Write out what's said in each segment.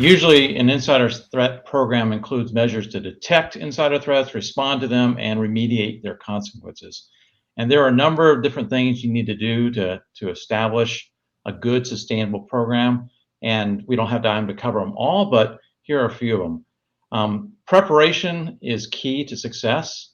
Usually an insider threat program includes measures to detect insider threats, respond to them, and remediate their consequences. And there are a number of different things you need to do to establish a good, sustainable program. And we don't have time to cover them all, but here are a few of them. Preparation is key to success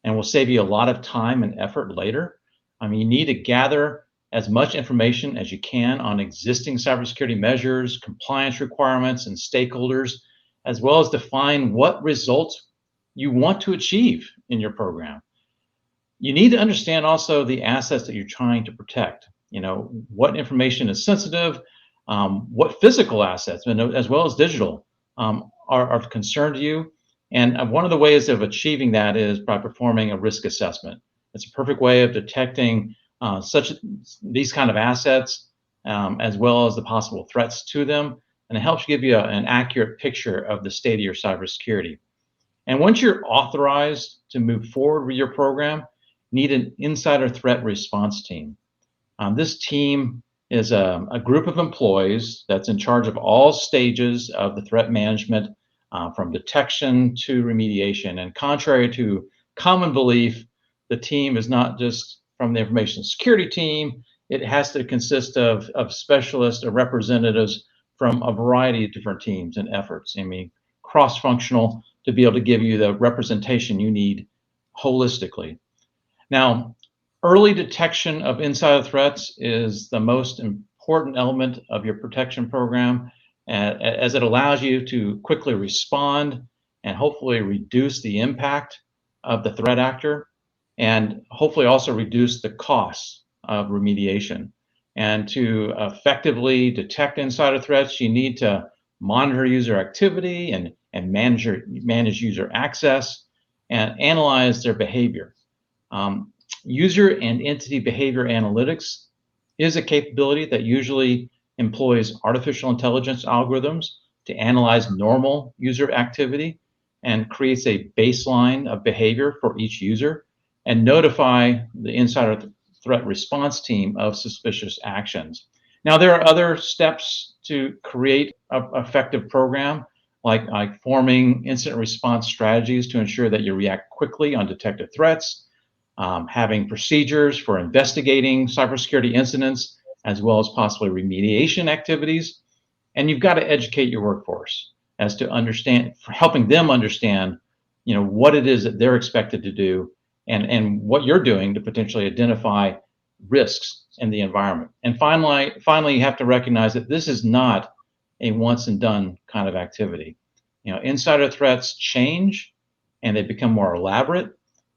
and will save you a lot of time and effort later. I mean, you need to gather as much information as you can on existing cybersecurity measures, compliance requirements, and stakeholders, as well as define what results you want to achieve in your program. You need to understand also the assets that you're trying to protect. You know, what information is sensitive, what physical assets, as well as digital, are of concern to you. And one of the ways of achieving that is by performing a risk assessment. It's a perfect way of detecting these kind of assets, as well as the possible threats to them, and it helps give you an accurate picture of the state of your cybersecurity. And once you're authorized to move forward with your program, you need an insider threat response team. This team is a group of employees that's in charge of all stages of the threat management, from detection to remediation. And contrary to common belief, the team is not just from the information security team. It has to consist of specialists or representatives from a variety of different teams and efforts. I mean, cross-functional to be able to give you the representation you need holistically. Now, early detection of insider threats is the most important element of your protection program, as it allows you to quickly respond and hopefully reduce the impact of the threat actor, and hopefully also reduce the costs of remediation. And to effectively detect insider threats, you need to monitor user activity and manage user access and analyze their behavior. User and entity behavior analytics is a capability that usually employs artificial intelligence algorithms to analyze normal user activity and creates a baseline of behavior for each user and notify the insider threat response team of suspicious actions. Now, there are other steps to create an effective program, like forming incident response strategies to ensure that you react quickly on detected threats, having procedures for investigating cybersecurity incidents, as well as possibly remediation activities. And you've got to educate your workforce as to helping them understand, what it is that they're expected to do, and what you're doing to potentially identify risks in the environment. And finally, you have to recognize that this is not a once and done kind of activity. Insider threats change and they become more elaborate,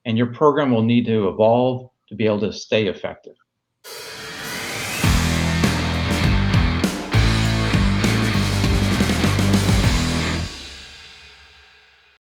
and your program will need to evolve to be able to stay effective.